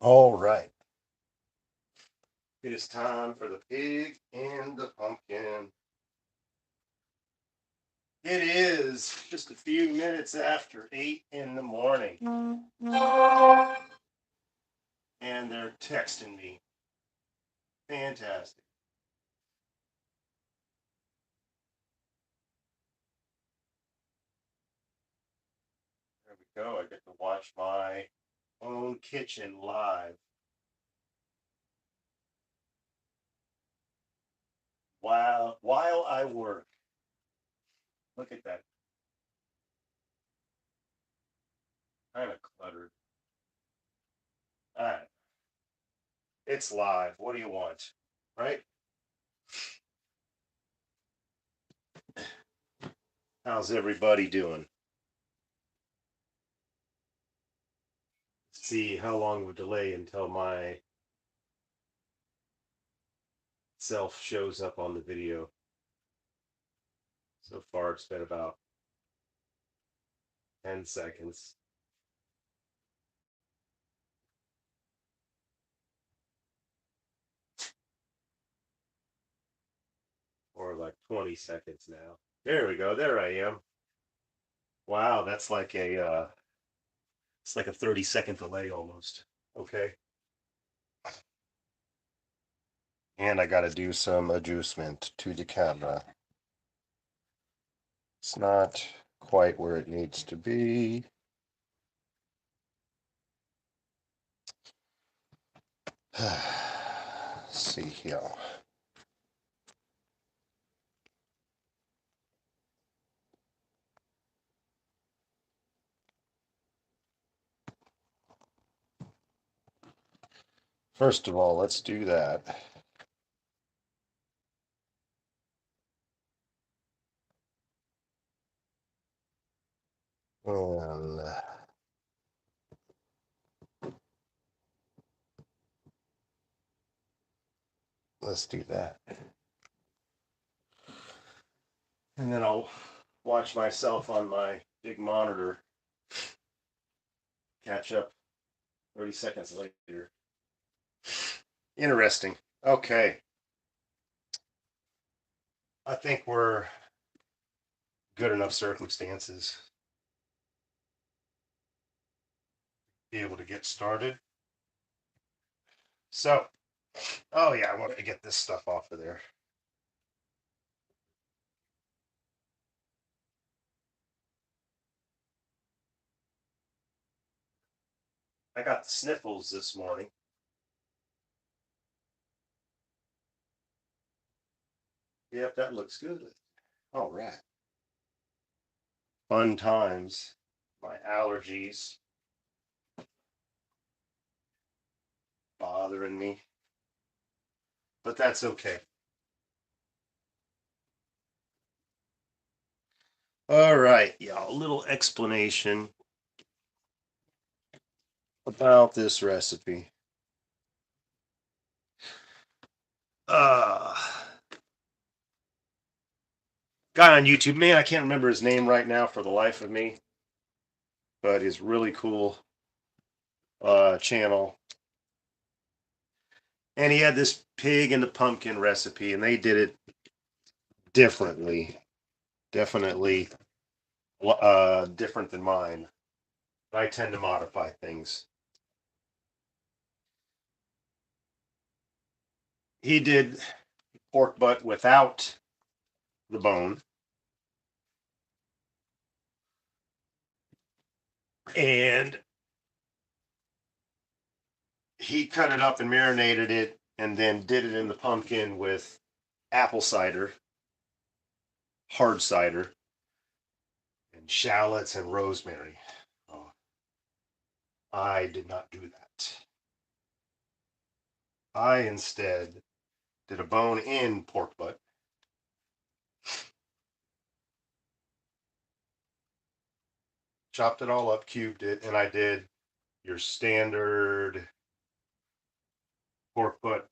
All right. It is time for the pig and the pumpkin. It is just a few minutes after 8 in the morning. And they're texting me. Fantastic. There we go. I get to watch my own kitchen live. While I work. Look at that. Kind of cluttered. All right. It's live. What do you want? Right? How's everybody doing? See how long of a delay until my self shows up on the video. So far, it's been about 10 seconds. Or like 20 seconds now. There we go. There I am. Wow, that's like it's like a 30-second delay almost. Okay. And I got to do some adjustment to the camera. It's not quite where it needs to be. Let's see here. First of all, let's do that. And let's do that. And then I'll watch myself on my big monitor catch up 30 seconds later. Interesting. Okay. I think we're good enough circumstances to be able to get started. So, oh yeah, I wanted to get this stuff off of there. I got the sniffles this morning. Yep, that looks good. All right. Fun times. My allergies bothering me, but that's okay. All right, y'all. A little explanation about this recipe. Uh, Guy on YouTube, man, I can't remember his name right now for the life of me, but he's really cool channel. And he had this pig and the pumpkin recipe, and they did it differently. Definitely different than mine. I tend to modify things. He did pork butt without the bone. And he cut it up and marinated it and then did it in the pumpkin with apple cider, hard cider, and shallots and rosemary. Oh, I did not do that. I instead did a bone in pork butt. Chopped it all up, cubed it, and I did your standard pork butt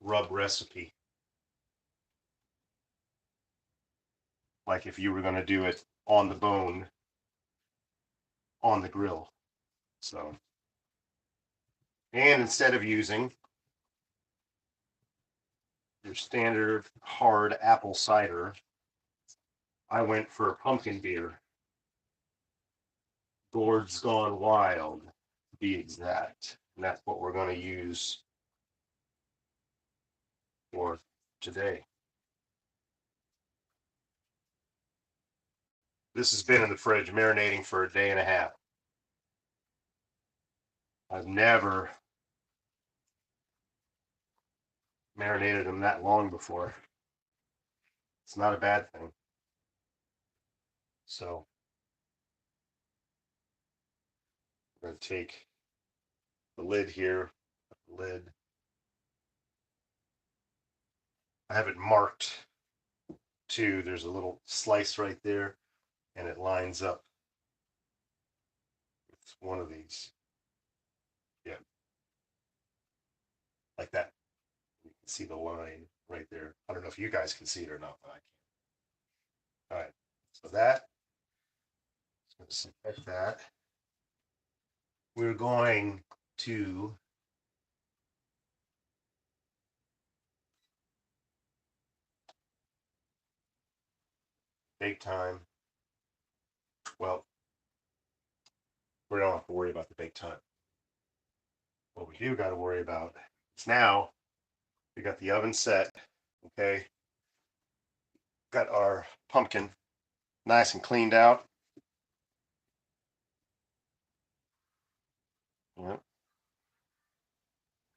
rub recipe. Like if you were going to do it on the bone on the grill. So And instead of using your standard hard apple cider, I went for pumpkin beer. Gord's Gone Wild, to be exact. And that's what we're going to use for today. This has been in the fridge marinating for a day and a half. I've never marinated them that long before. It's not a bad thing. So I'm going to take the lid here, lid. I have it marked too. There's a little slice right there, and it lines up with one of these. Yeah, like that. You can see the line right there. I don't know if you guys can see it or not, but I can. All right, so that, let's select that. We're going to bake time. Well, we don't have to worry about the bake time. What we do got to worry about is now we got the oven set. Okay, got our pumpkin nice and cleaned out. Yep.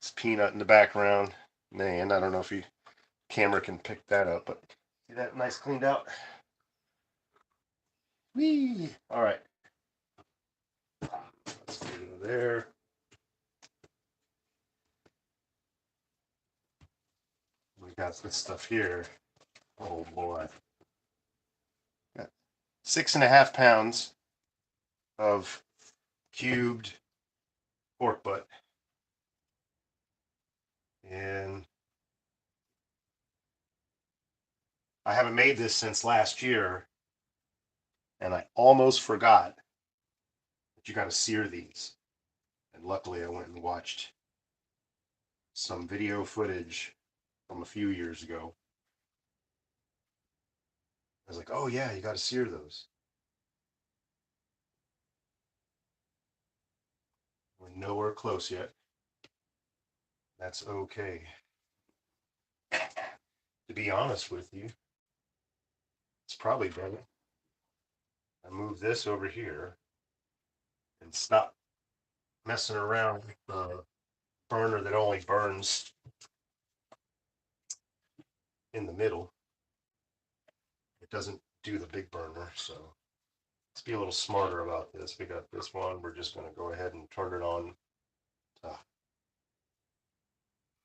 It's peanut in the background. Man, I don't know if you camera can pick that up, but see that nice cleaned out. Whee! All right. Let's get it there. We got this stuff here. Oh boy. Got 6.5 pounds of cubed pork butt. And I haven't made this since last year. And I almost forgot that you got to sear these. And luckily I went and watched some video footage from a few years ago. I was like, oh yeah, you got to sear those. We're nowhere close yet. That's okay. To be honest with you, it's probably better. I move this over here and stop messing around with the burner that only burns in the middle. It doesn't do the big burner, so let's be a little smarter about this. We got this one. We're just going to go ahead and turn it on to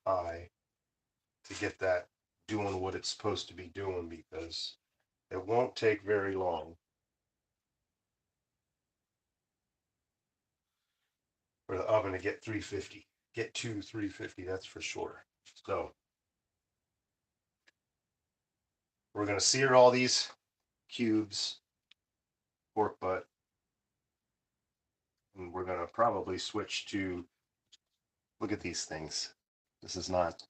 high to get that doing what it's supposed to be doing, because it won't take very long for the oven to get 350. Get to 350, that's for sure. So we're going to sear all these cubes, pork butt, and we're going to probably switch to, look at these things. This is not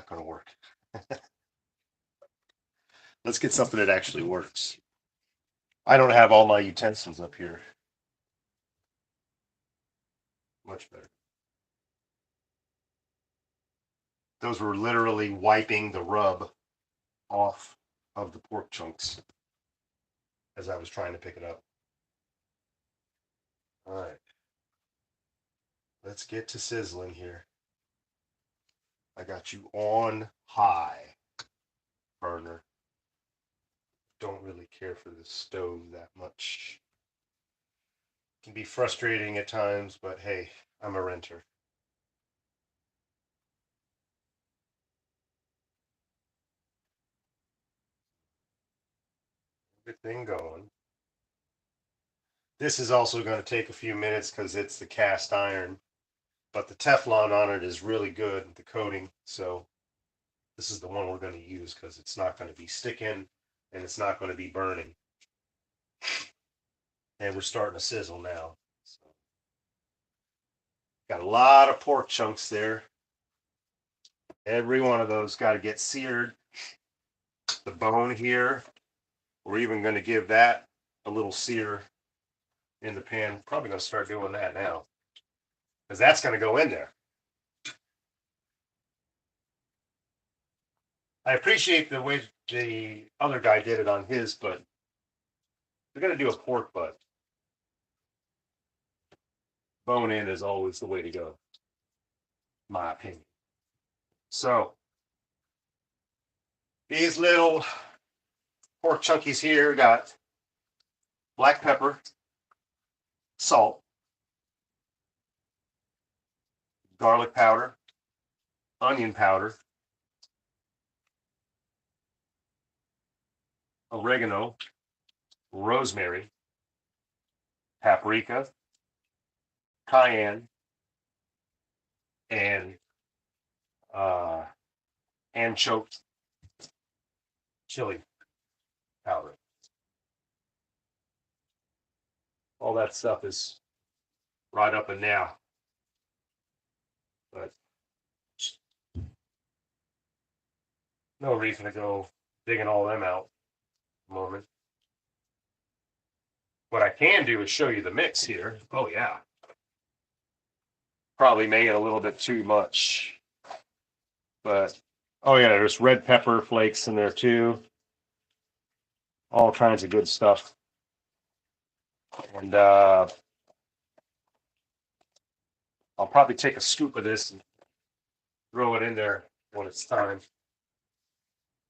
going to work. Let's get something that actually works. I don't have all my utensils up here. Much better. Those were literally wiping the rub off of the pork chunks as I was trying to pick it up. All right. Let's get to sizzling here. I got you on high burner. Don't really care for the stove that much. It can be frustrating at times, but hey, I'm a renter. Good thing going. This is also going to take a few minutes because it's the cast iron, but the Teflon on it is really good, the coating. So this is the one we're going to use because it's not going to be sticking and it's not going to be burning. And we're starting to sizzle now. So Got a lot of pork chunks there. Every one of those got to get seared. The bone here, we're even going to give that a little sear in the pan. Probably going to start doing that now because that's going to go in there. I appreciate the way the other guy did it on his, but we're going to do a pork butt. Bone in is always the way to go, my opinion. So these little pork chunkies here got black pepper, salt, garlic powder, onion powder, oregano, rosemary, paprika, cayenne, and hand-choked chili powder. All that stuff is right up and now. But no reason to go digging all them out at the moment. What I can do is show you the mix here. Oh yeah. Probably made it a little bit too much. But oh yeah, there's red pepper flakes in there too. All kinds of good stuff. And I'll probably take a scoop of this and throw it in there when it's time.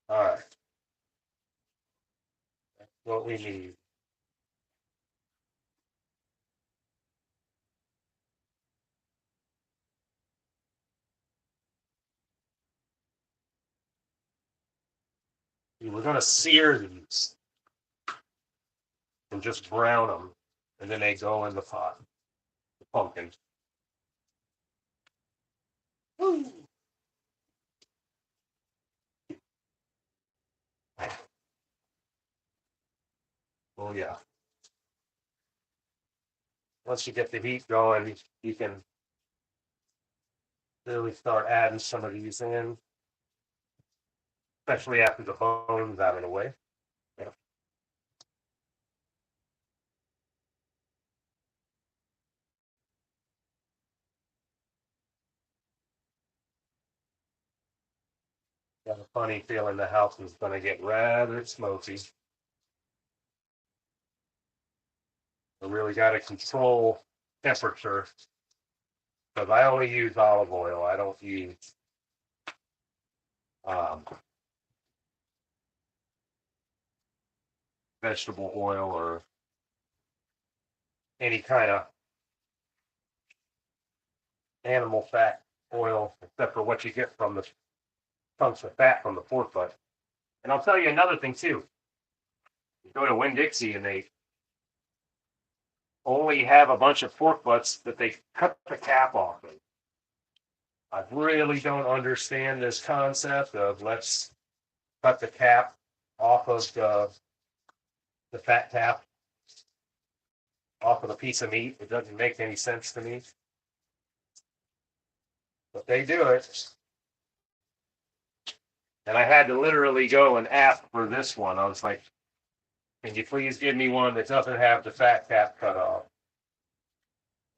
All right. That's what we need. We're going to sear these and just brown them, and then they go in the pot. The pumpkin. Woo. Oh yeah. Once you get the heat going, you can really start adding some of these in, especially after the bone's out of the way. Yeah. Got a funny feeling the house is going to get rather smoky. I really got to control temperature because I only use olive oil. I don't use vegetable oil or any kind of animal fat oil, except for what you get from the chunks of fat from the pork butt. And I'll tell you another thing too. You go to Winn-Dixie and they only have a bunch of pork butts that they cut the cap off of. I really don't understand this concept of let's cut the cap off of the fat cap off of a piece of meat. It doesn't make any sense to me. But they do it. And I had to literally go and ask for this one. I was like, can you please give me one that doesn't have the fat cap cut off?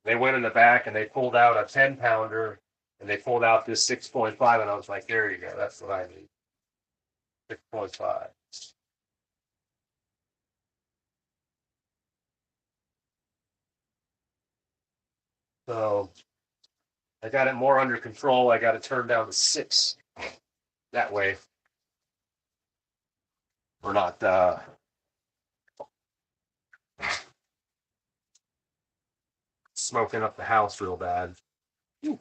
They went in the back and they pulled out a 10-pounder and they pulled out this 6.5, and I was like, there you go, that's what I need. 6.5. So I got it more under control. I got to turn down to 6. That way we're not smoking up the house real bad. Ooh.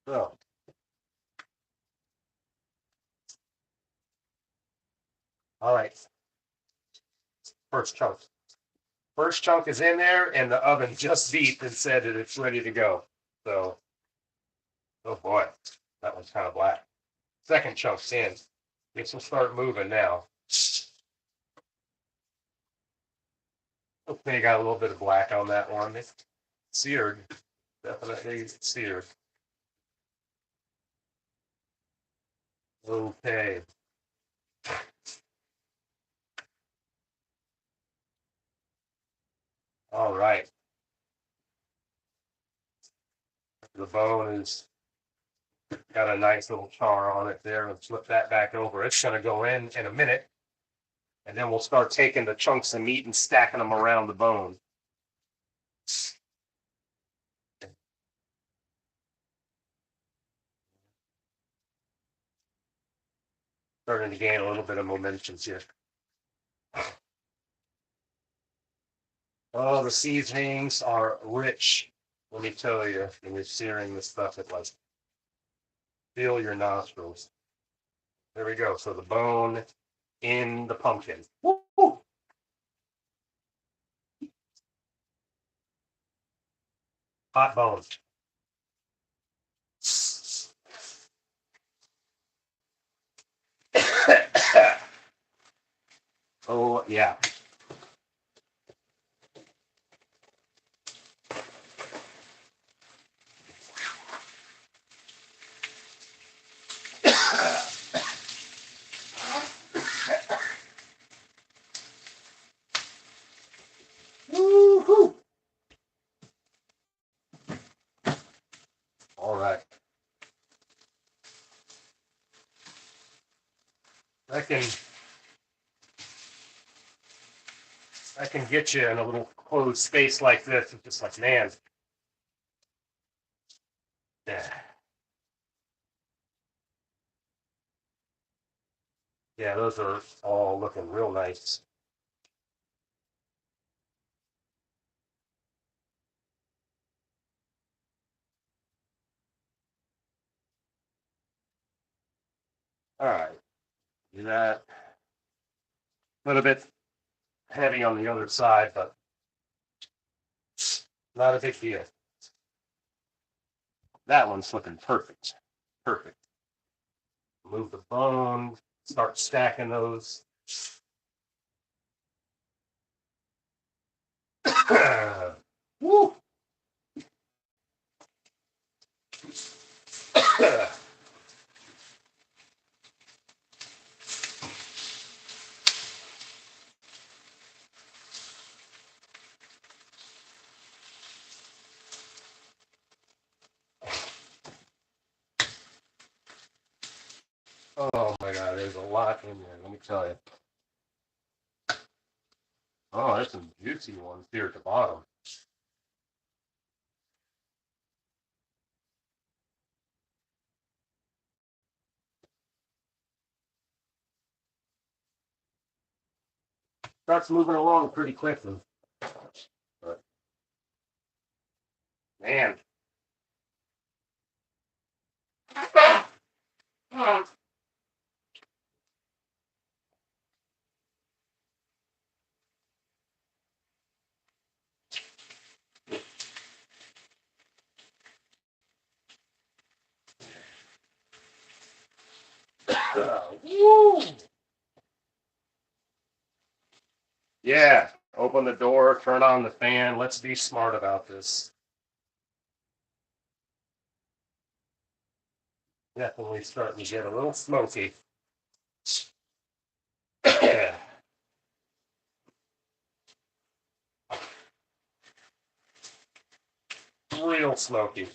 So all right. First chunk. First chunk is in there, and the oven just beeped and said that it's ready to go. So, oh boy, that one's kind of black. Second chunk's in. This will start moving now. Okay, got a little bit of black on that one. It's seared. Definitely seared. Okay. All right. The bone is got a nice little char on it there. Let's flip that back over. It's going to go in a minute, and then we'll start taking the chunks of meat and stacking them around the bone. Starting to gain a little bit of momentum here. Oh, the seasonings are rich. Let me tell you, when you're searing this stuff, it like fill your nostrils. There we go. So the bone in the pumpkin. Woo! Hot bone. Oh yeah. Woo-hoo. All right. I can get you in a little closed space like this. It's just like, man. Yeah. Yeah, those are all looking real nice. All right. Do that. A little bit heavy on the other side, but not a big deal. That one's looking perfect. Perfect. Move the bone, start stacking those. Woo! Oh my God, there's a lot in there. Let me tell you. Oh, there's some juicy ones here at the bottom. Starts moving along pretty quickly. But man. Woo! Yeah, open the door, turn on the fan. Let's be smart about this. Definitely starting to get a little smoky. Real smoky.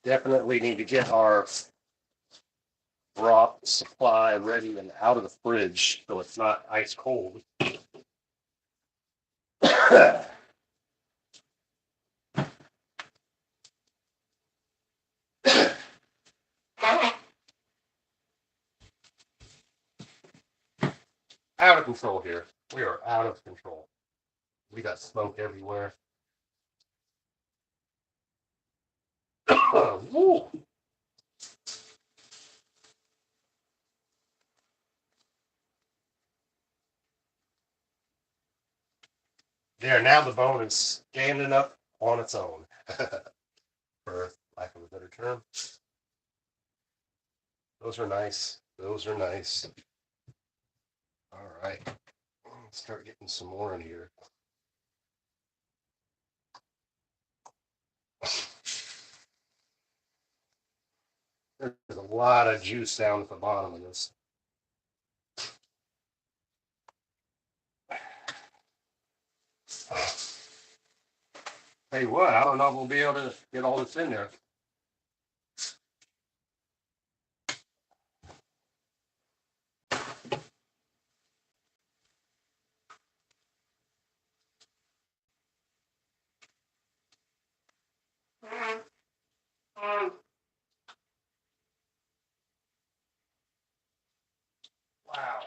Definitely need to get our broth supply ready and out of the fridge so it's not ice cold. Out of control here. We are out of control. We got smoke everywhere. Woo! There, now the bone is standing up on its own, for lack of a better term. Those are nice. Those are nice. All right. Let's start getting some more in here. There's a lot of juice down at the bottom of this. Tell you what, I don't know if we'll be able to get all this in there. Wow.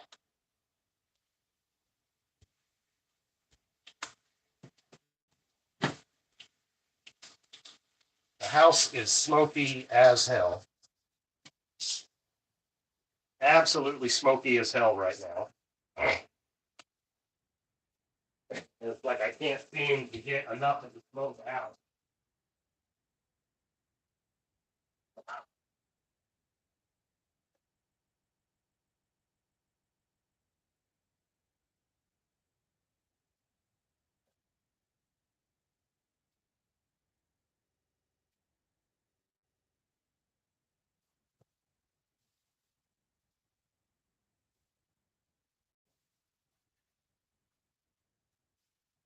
The house is smoky as hell. Absolutely smoky as hell right now. It's like I can't seem to get enough of the smoke out.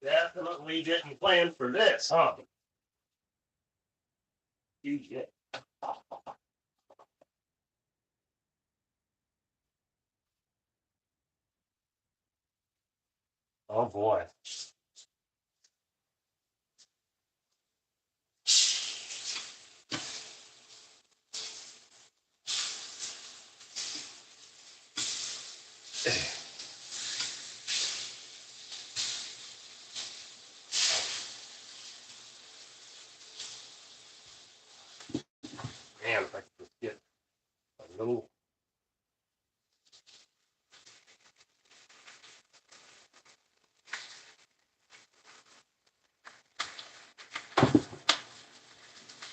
Definitely didn't plan for this, huh? You shit. Oh boy. Man, if I could just get a little.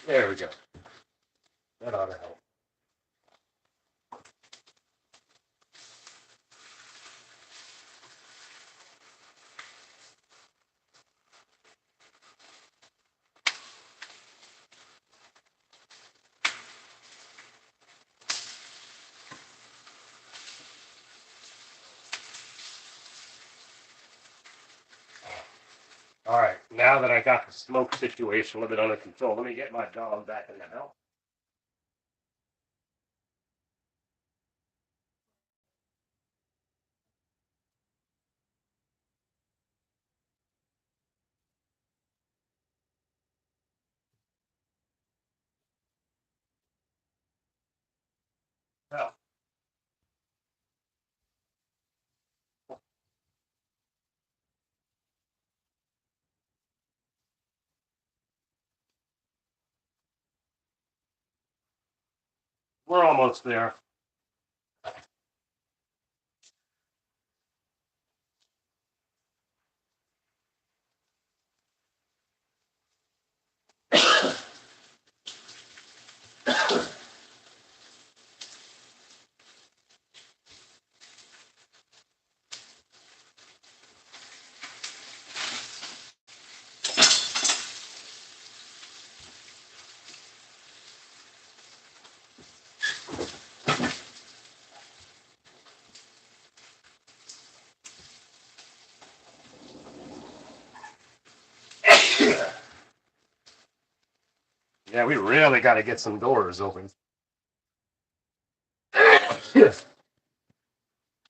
There we go. That ought to help. All right, now that I got the smoke situation a little bit under control, let me get my dog back in the house. Oh. We're almost there. Yeah, we really got to get some doors open.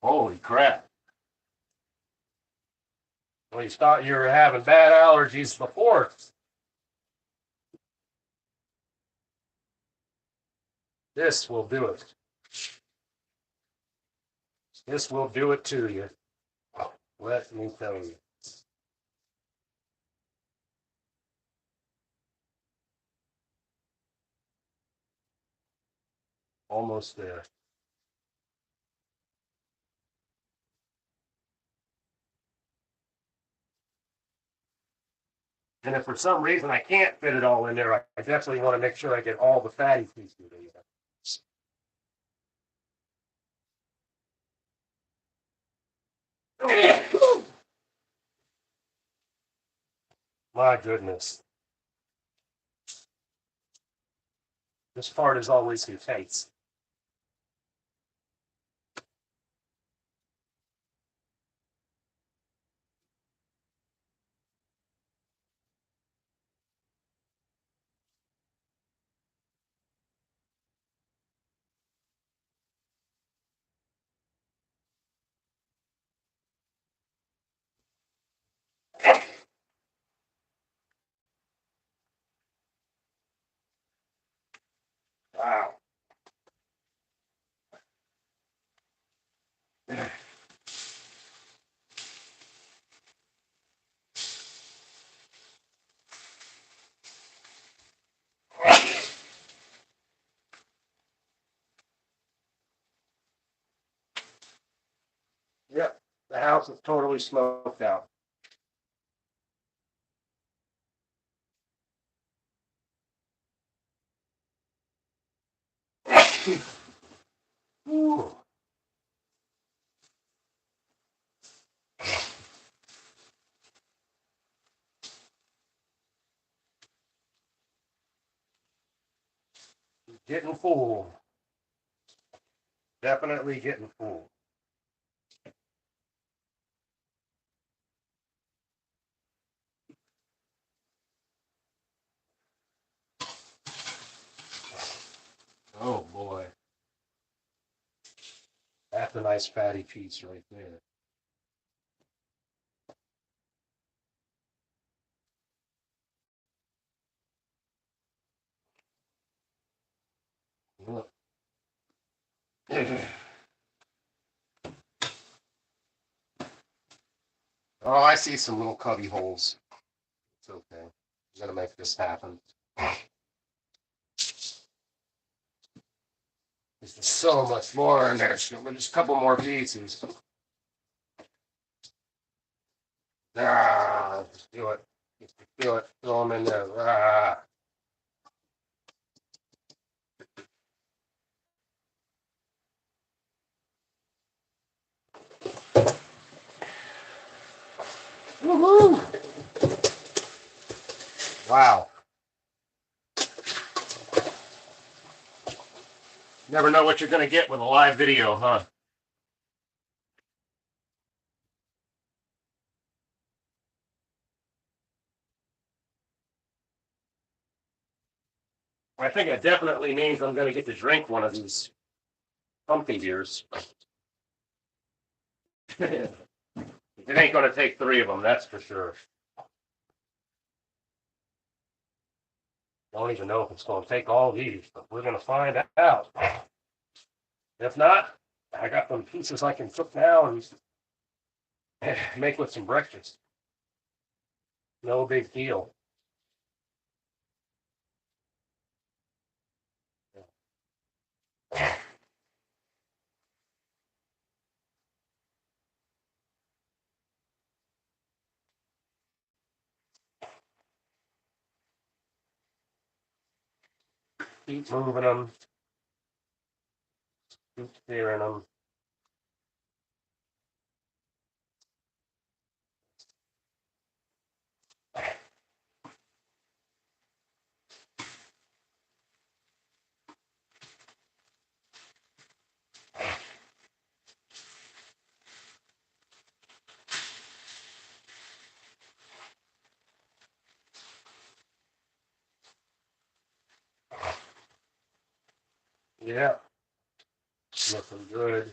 Holy crap. Well, you thought you were having bad allergies before. This will do it. This will do it to you. Let me tell you. Almost there. And if for some reason I can't fit it all in there, I definitely want to make sure I get all the fatty pieces in there. My goodness. This part is always intense. Wow. Yep, the house is totally smoked out. Ooh. Getting full. Definitely getting full. Oh boy. That's a nice fatty piece right there. Look. Oh, I see some little cubby holes. It's okay. I'm gonna make this happen. There's just so much more in there. So just a couple more pieces. Just do it. Just do it. Throw them in there. Woohoo! Wow. Never know what you're gonna get with a live video, huh? I think it definitely means I'm gonna get to drink one of these pumpkin beers. It ain't gonna take three of them, that's for sure. Don't even know if it's gonna take all these, but we're gonna find out. If not, I got some pieces I can cook now and make with some breakfast. No big deal. Keep moving them. Keep steering them. Yeah, looking good.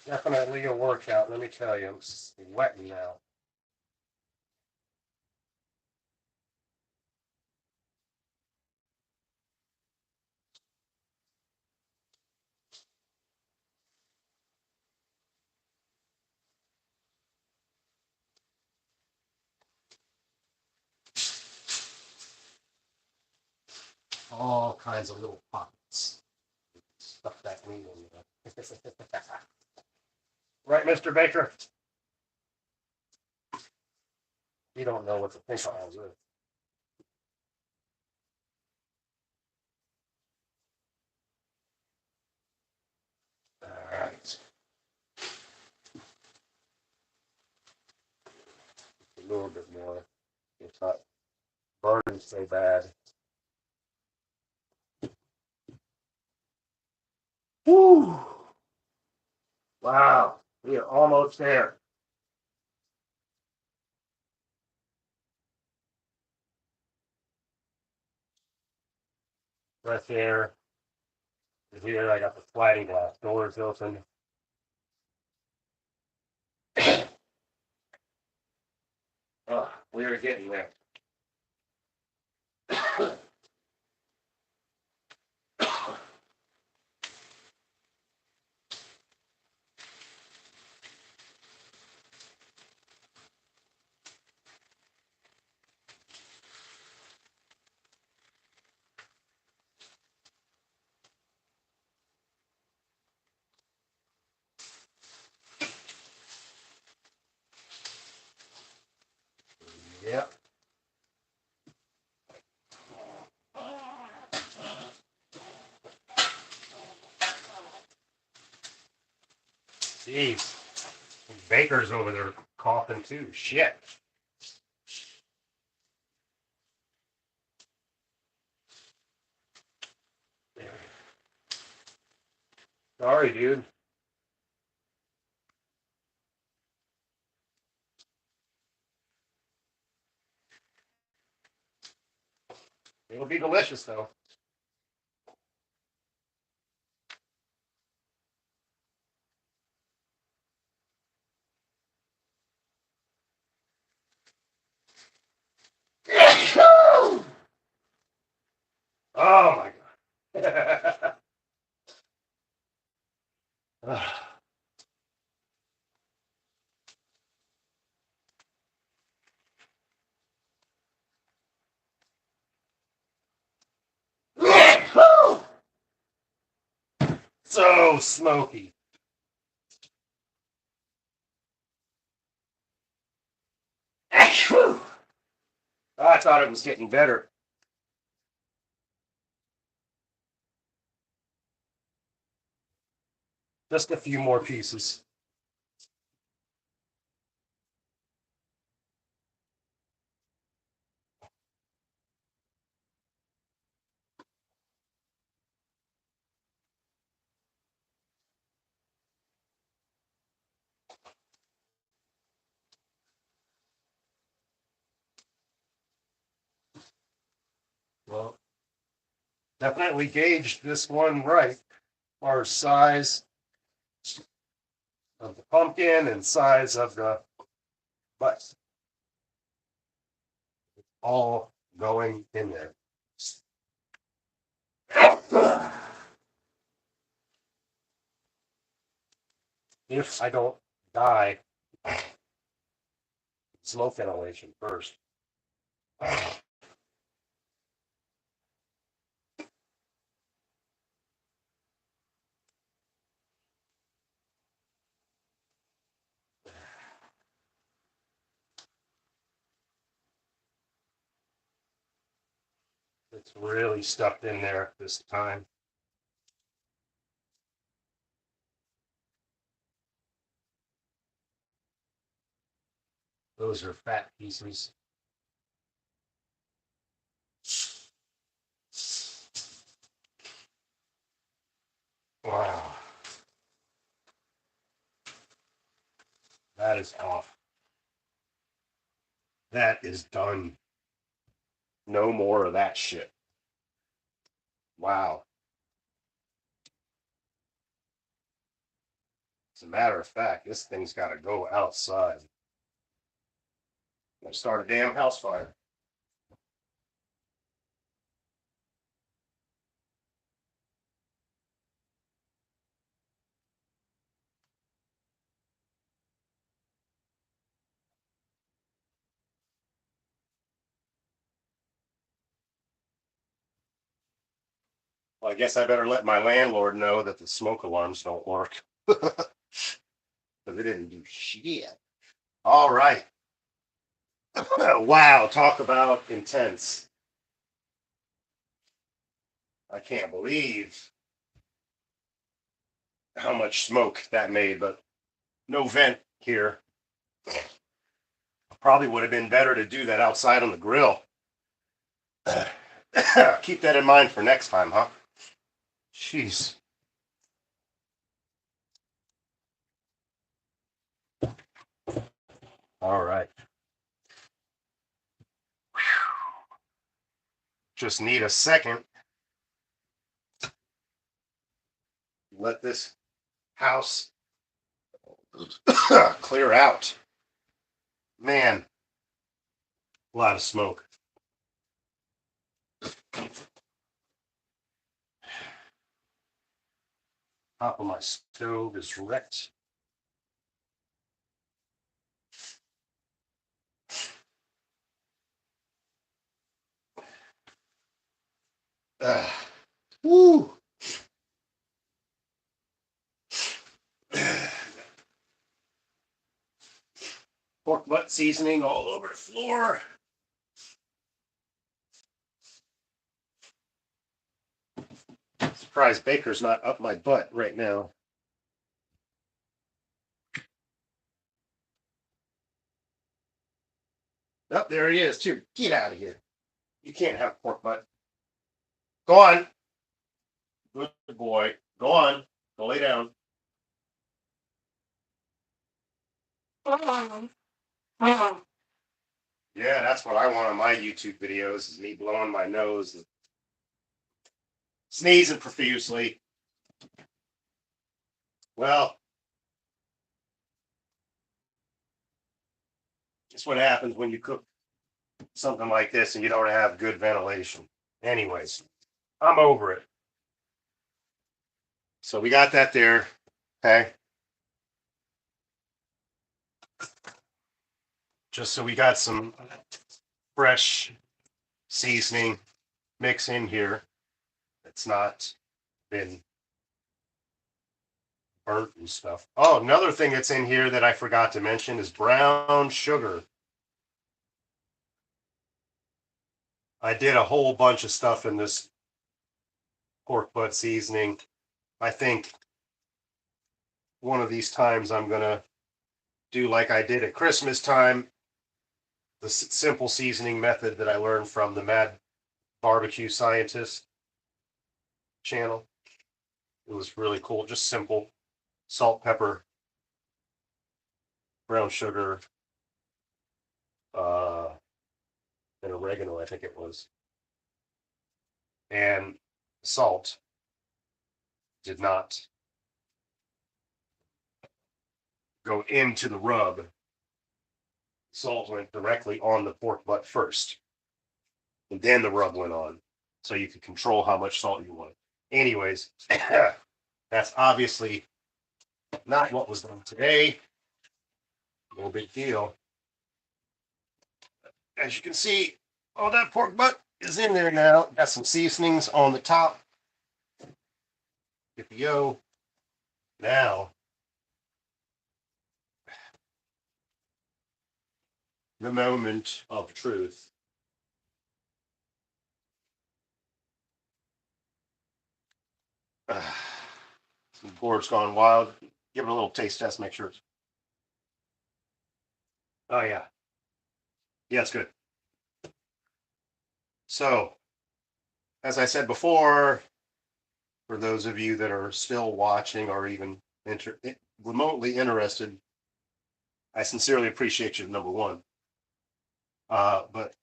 Definitely a workout, let me tell you. I'm sweating now. all kinds of little pockets. Stuff that meat in there. Right, Mr. Baker? You don't know what the pink aisle is. All right. A little bit more. It's not burning so bad. Woo! Wow, we are almost there. Right there. Here I got the sliding glass doors open. Oh, we are getting there. Yep. Jeez. Baker's over there coughing too. Shit. Sorry, dude. It'll be delicious though. Oh my god. So smoky. I thought it was getting better. Just a few more pieces. Well, definitely gauged this one right. Our size of the pumpkin and size of the butt. All going in there. If I don't die, smoke ventilation first. It's really stuffed in there this time. Those are fat pieces. Wow. That is off. That is done. No more of that shit. Wow. As a matter of fact, this thing's got to go outside. I'm going to start a damn house fire. Well, I guess I better let my landlord know that the smoke alarms don't work. Because they didn't do shit. All right. Wow, talk about intense. I can't believe how much smoke that made, but no vent here. Probably would have been better to do that outside on the grill. Keep that in mind for next time, huh? Jeez. All right. Just need a second. Let this house clear out. Man, a lot of smoke. Top of my stove is wrecked. Uh, woo. Pork butt seasoning all over the floor. Surprised Baker's not up my butt right now. Oh, there he is, too. Get out of here. You can't have pork butt. Go on. Good boy. Go on. Go lay down. Yeah, that's what I want on my YouTube videos is me blowing my nose and sneezing profusely. Well, it's what happens when you cook something like this and you don't have good ventilation. Anyways, I'm over it. So we got that there. Okay. Just so we got some fresh seasoning mix in here. It's not been burnt and stuff. Oh, another thing that's in here that I forgot to mention is brown sugar. I did a whole bunch of stuff in this pork butt seasoning. I think one of these times I'm gonna do like I did at Christmas time, the simple seasoning method that I learned from the Mad Barbecue Scientist channel. It was really cool, just simple salt, pepper, brown sugar, uh, and oregano, I think it was, and salt. Did not go into the rub. Salt went directly on the pork butt first, and then the rub went on, so you could control how much salt you want. Anyways, that's obviously not what was done today. No big deal. As you can see, all that pork butt is in there now. Got some seasonings on the top. Good to go. Now, the moment of truth. Some board's gone wild. Give it a little taste test, make sure it's. Oh, yeah. Yeah, it's good. So, as I said before, for those of you that are still watching or even remotely interested, I sincerely appreciate you, number one. But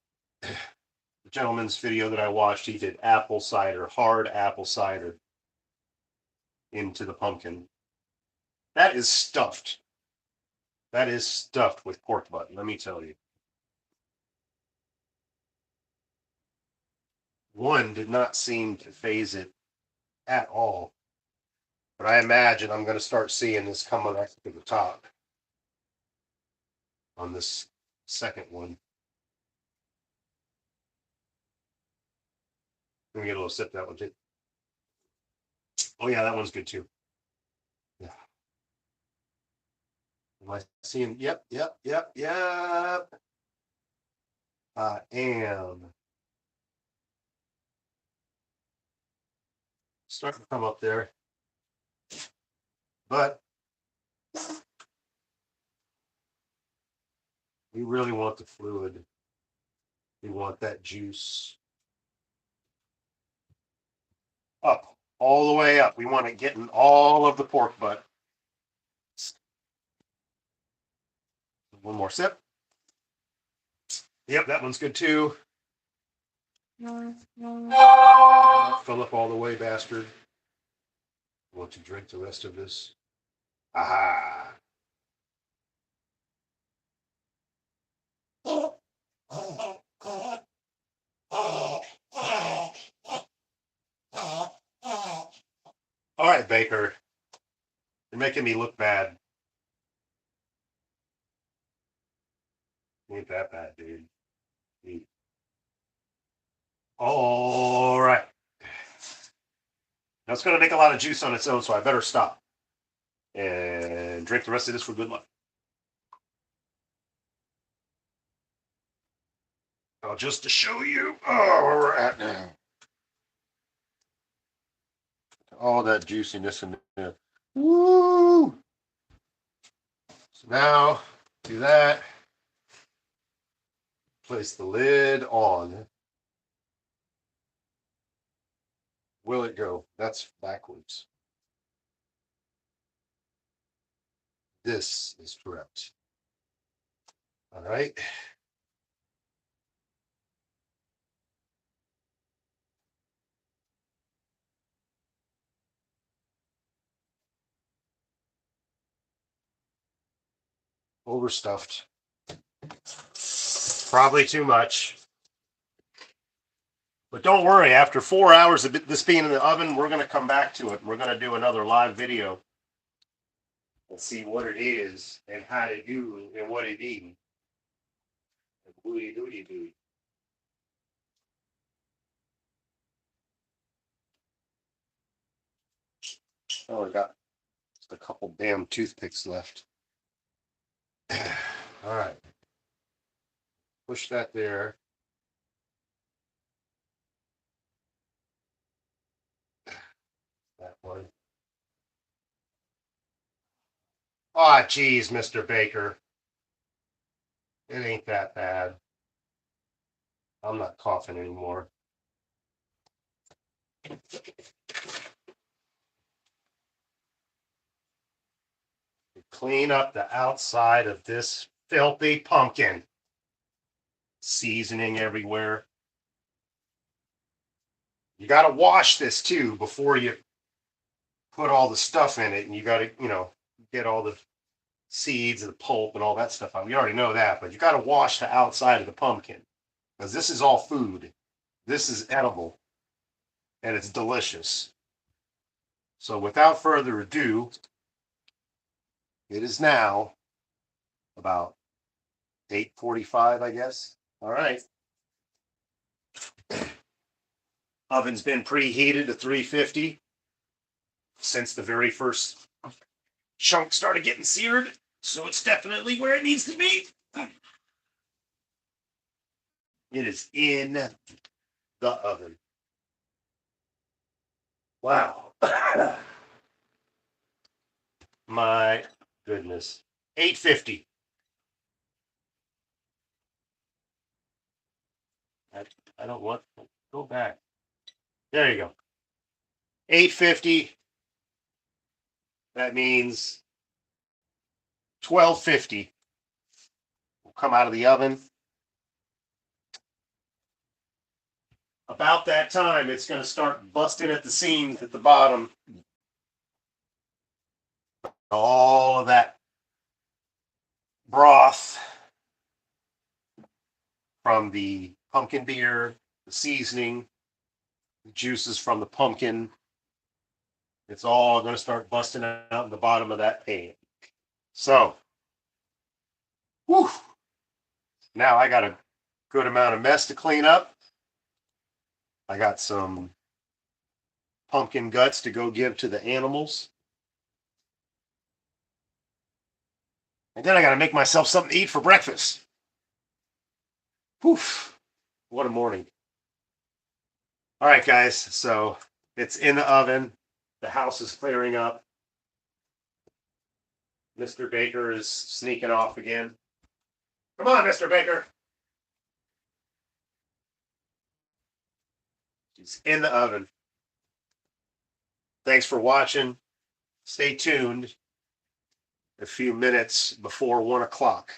the gentleman's video that I watched, he did apple cider, hard apple cider into the pumpkin. That is stuffed. That is stuffed with pork butt, let me tell you. One did not seem to phase it at all. But I imagine I'm going to start seeing this coming up to the top on this second one. Let me get a little sip of that one too. Oh yeah, that one's good too. Yeah. Am I seeing? Yep, yep, yep, yep. I am starting to come up there, but we really want the fluid. We want that juice up, all the way up. We want it getting all of the pork butt. One more sip. Yep, that one's good too. Fill up all the way, bastard. Want to drink the rest of this? Aha. All right, Baker. You're making me look bad. Ain't that bad, dude. All right. Now it's going to make a lot of juice on its own, so I better stop and drink the rest of this for good luck. Just to show you where we're at now. All that juiciness in there. Woo! So now do that. Place the lid on. Will it go? That's backwards. This is correct. All right. Overstuffed. Probably too much. But don't worry, after 4 hours of this being in the oven, we're going to come back to it. We're going to do another live video and see what it is and how to do and what it is. Booty doody doo. Oh, I got just a couple damn toothpicks left. All right. Push that there. That one. Oh, geez, Mr. Baker. It ain't that bad. I'm not coughing anymore. Clean up the outside of this filthy pumpkin. Seasoning everywhere. You got to wash this too before you put all the stuff in it, and you got to, get all the seeds and the pulp and all that stuff out. We already know that, but you got to wash the outside of the pumpkin because this is all food. This is edible and it's delicious. So without further ado, it is now about 8:45, I guess. All right. Oven's been preheated to 350 since the very first chunk started getting seared. So it's definitely where it needs to be. It is in the oven. Wow. My goodness. 850. I don't want go back. There you go. 850. That means 1250 will come out of the oven. About that time, it's going to start busting at the seams at the bottom. All of that broth from the pumpkin beer, the seasoning, the juices from the pumpkin. It's all going to start busting out in the bottom of that pan. So, whew, now I got a good amount of mess to clean up. I got some pumpkin guts to go give to the animals. And then I got to make myself something to eat for breakfast. Whew, what a morning. All right, guys. So it's in the oven. The house is clearing up. Mr. Baker is sneaking off again. Come on, Mr. Baker. It's in the oven. Thanks for watching. Stay tuned a few minutes before 1 o'clock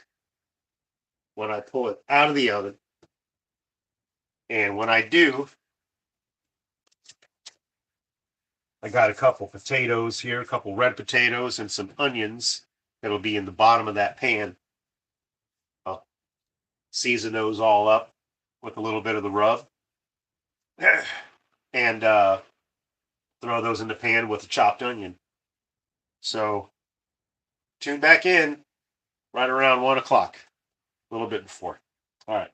when I pull it out of the oven. And when I do, I got a couple potatoes here, a couple red potatoes and some onions that'll be in the bottom of that pan. I'll season those all up with a little bit of the rub. And throw those in the pan with the chopped onion. So tune back in right around 1 o'clock, a little bit before. All right.